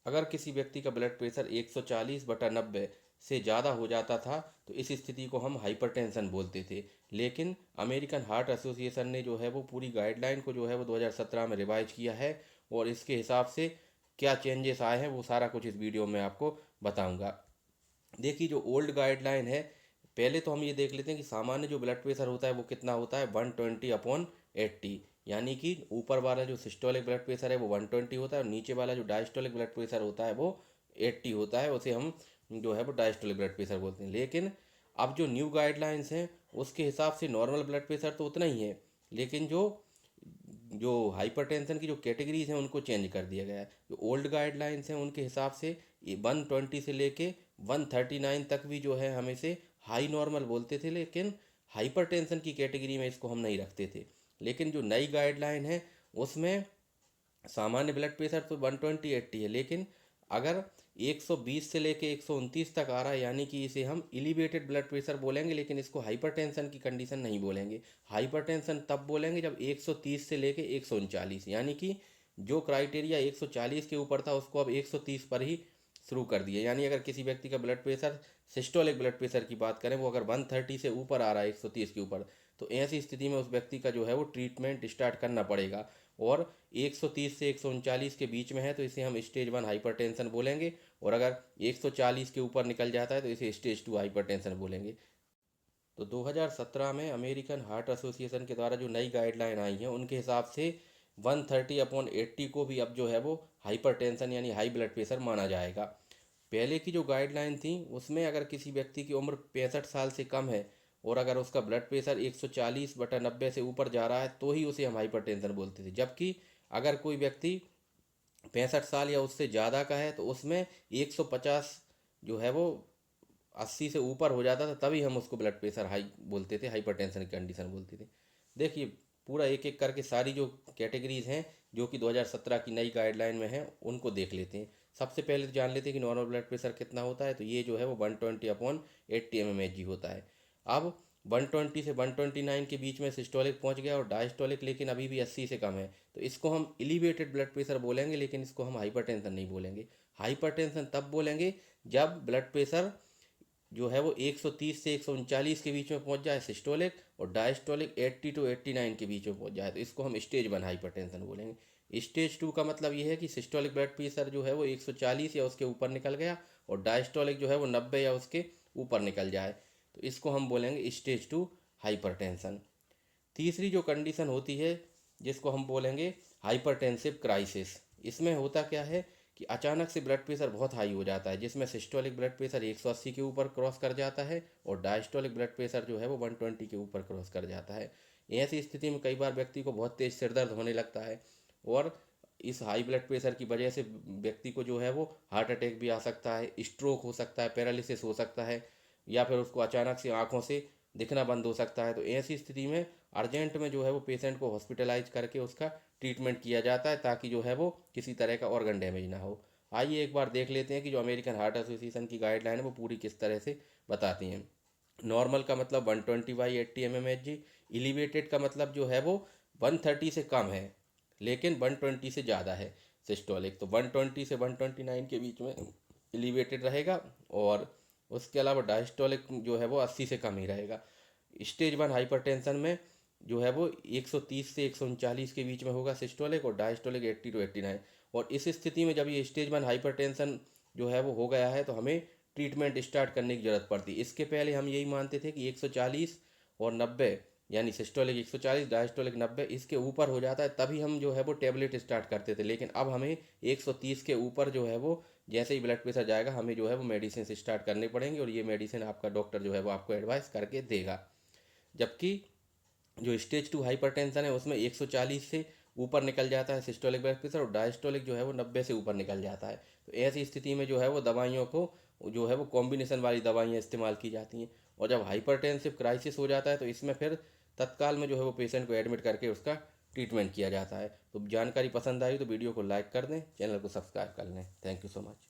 अगर किसी व्यक्ति का ब्लड प्रेशर 140/90 से ज़्यादा हो जाता था तो इस स्थिति को हम हाइपरटेंशन बोलते थे। लेकिन अमेरिकन हार्ट एसोसिएशन ने जो है वो पूरी गाइडलाइन को जो है वो 2017 में रिवाइज किया है, और इसके हिसाब से क्या चेंजेस आए हैं वो सारा कुछ इस वीडियो में आपको बताऊंगा। देखिए, जो ओल्ड गाइडलाइन है, पहले तो हम ये देख लेते हैं कि सामान्य जो ब्लड प्रेशर होता है वो कितना होता है, 120/80। यानी कि ऊपर वाला जो सिस्टोलिक ब्लड प्रेशर है वो 120 होता है, और नीचे वाला जो डायस्टोलिक ब्लड प्रेशर होता है वो 80 होता है। उसे हम जो है वो डायस्टोलिक ब्लड प्रेशर बोलते हैं। लेकिन अब जो न्यू गाइडलाइंस हैं उसके हिसाब से नॉर्मल ब्लड प्रेशर तो उतना ही है, लेकिन जो जो हाइपरटेंशन की जो कैटेगरीज हैं उनको चेंज कर दिया गया है। जो ओल्ड गाइडलाइंस हैं उनके हिसाब से 120 से लेके 139 तक भी जो है हम इसे हाई नॉर्मल बोलते थे, लेकिन हाइपरटेंशन की कैटेगरी में इसको हम नहीं रखते थे। लेकिन जो नई गाइडलाइन है उसमें सामान्य ब्लड प्रेशर तो 120/80 है, लेकिन अगर 120 से लेके 129 तक आ रहा है यानी कि इसे हम एलिवेटेड ब्लड प्रेशर बोलेंगे, लेकिन इसको हाइपरटेंशन की कंडीशन नहीं बोलेंगे। हाइपरटेंशन तब बोलेंगे जब 130 से लेके 139, यानी कि जो क्राइटेरिया 140 के ऊपर था उसको अब 130 पर ही शुरू कर दिया। यानी अगर किसी व्यक्ति का blood pressure, systolic blood pressure की बात करें, वो अगर 130 से ऊपर आ रहा है, 130 के ऊपर, तो ऐसी स्थिति में उस व्यक्ति का जो है वो ट्रीटमेंट स्टार्ट करना पड़ेगा। और 130 से 139 के बीच में है तो इसे हम स्टेज 1 हाइपरटेंशन बोलेंगे, और अगर 140 के ऊपर निकल जाता है तो इसे स्टेज 2 हाइपरटेंशन बोलेंगे। तो 2017 में अमेरिकन हार्ट एसोसिएशन के द्वारा जो नई गाइडलाइन आई हैं उनके हिसाब से 130/80 को भी अब जो है वो हाइपरटेंशन यानी हाई ब्लड प्रेशर माना जाएगा। पहले की जो गाइडलाइन थी उसमें अगर किसी व्यक्ति की उम्र 65 साल से कम है और अगर उसका ब्लड प्रेशर 140/90 से ऊपर जा रहा है तो ही उसे हम हाइपरटेंशन बोलते थे। जबकि अगर कोई व्यक्ति 65 साल या उससे ज़्यादा का है तो उसमें 150 जो है वो 80 से ऊपर हो जाता था, तभी हम उसको ब्लड प्रेशर हाई बोलते थे, हाइपरटेंशन की कंडीशन बोलते थे। देखिए, पूरा एक एक करके सारी जो कैटेगरीज हैं जो कि 2017 की नई गाइडलाइन में हैं उनको देख लेते हैं। सबसे पहले तो जान लेते हैं कि नॉर्मल ब्लड प्रेशर कितना होता है। तो ये जो है वो 120/80 mmHg होता है। अब 120 से 129 के बीच में सिस्टोलिक पहुंच गया और डायस्टोलिक लेकिन अभी भी 80 से कम है, तो इसको हम एलिवेटेड ब्लड प्रेशर बोलेंगे, लेकिन इसको हम हाइपरटेंशन नहीं बोलेंगे। हाइपरटेंशन तब बोलेंगे जब ब्लड प्रेशर जो है वो 130 से 139 के बीच में पहुंच जाए सिस्टोलिक, और डायस्टोलिक 80 to 89 के बीच में पहुंच जाए, तो इसको हम स्टेज 1 हाइपरटेंशन बोलेंगे। स्टेज 2 का मतलब ये है कि सिस्टोलिक ब्लड प्रेशर जो है वो 140 या उसके ऊपर निकल गया और डायस्टोलिक जो है वो 90 या उसके ऊपर निकल जाए, तो इसको हम बोलेंगे स्टेज 2 हाइपरटेंशन। तीसरी जो कंडीशन होती है जिसको हम बोलेंगे हाइपरटेंसिव क्राइसिस। इसमें होता क्या है कि अचानक से ब्लड प्रेशर बहुत हाई हो जाता है, जिसमें सिस्टोलिक ब्लड प्रेशर 180 के ऊपर क्रॉस कर जाता है और डायस्टोलिक ब्लड प्रेशर जो है वो 120 के ऊपर क्रॉस कर जाता है। ऐसी स्थिति में कई बार व्यक्ति को बहुत तेज सिर दर्द होने लगता है, और इस हाई ब्लड प्रेशर की वजह से व्यक्ति को जो है वो हार्ट अटैक भी आ सकता है, स्ट्रोक हो सकता है, पैरालिसिस हो सकता है, या फिर उसको अचानक से आँखों से दिखना बंद हो सकता है। तो ऐसी स्थिति में अर्जेंट में जो है वो पेशेंट को हॉस्पिटलाइज करके उसका ट्रीटमेंट किया जाता है, ताकि जो है वो किसी तरह का ऑर्गन डैमेज ना हो। आइए एक बार देख लेते हैं कि जो अमेरिकन हार्ट एसोसिएशन की गाइडलाइन है वो पूरी किस तरह से बताती हैं। नॉर्मल का मतलब 120/80 mmHg, एलिवेटेड का मतलब जो है वो 130 से कम है लेकिन 120 से ज़्यादा है सिस्टोलिक, तो 120 से 129 के बीच में एलिवेटेड रहेगा, और उसके अलावा डायस्टोलिक जो है वो 80 से कम ही रहेगा। स्टेज 1 हाइपरटेंशन में जो है वो 130 से 139 के बीच में होगा सिस्टोलिक, और डायस्टोलिक 80 to 89। और इस स्थिति में जब ये स्टेज 1 हाइपरटेंशन जो है वो हो गया है तो हमें ट्रीटमेंट स्टार्ट करने की ज़रूरत पड़ती है। इसके पहले हम यही मानते थे कि 140 और 90 यानी सिस्टोलिक 140 डायस्टोलिक 90 इसके ऊपर हो जाता है तभी हम जो है वो टेबलेट स्टार्ट करते थे। लेकिन अब हमें 130 के ऊपर जो है वो जैसे ही ब्लड प्रेशर जाएगा हमें जो है वो मेडिसिन से स्टार्ट करनी पड़ेंगी, और ये मेडिसिन आपका डॉक्टर जो है वो आपको एडवाइस करके देगा। जबकि जो स्टेज 2 हाइपरटेंशन है उसमें 140 से ऊपर निकल जाता है सिस्टोलिक ब्लड प्रेशर, और डायस्टोलिक जो है वो 90 से ऊपर निकल जाता है। तो ऐसी स्थिति में जो है वो दवाइयों को जो है वो कॉम्बिनेशन वाली दवाइयाँ इस्तेमाल की जाती हैं। और जब हाइपरटेंसिव क्राइसिस हो जाता है तो इसमें फिर तत्काल में जो है वो पेशेंट को एडमिट करके उसका ट्रीटमेंट किया जाता है। तो जानकारी पसंद आई तो वीडियो को लाइक कर दें, चैनल को सब्सक्राइब कर लें। Thank you so much.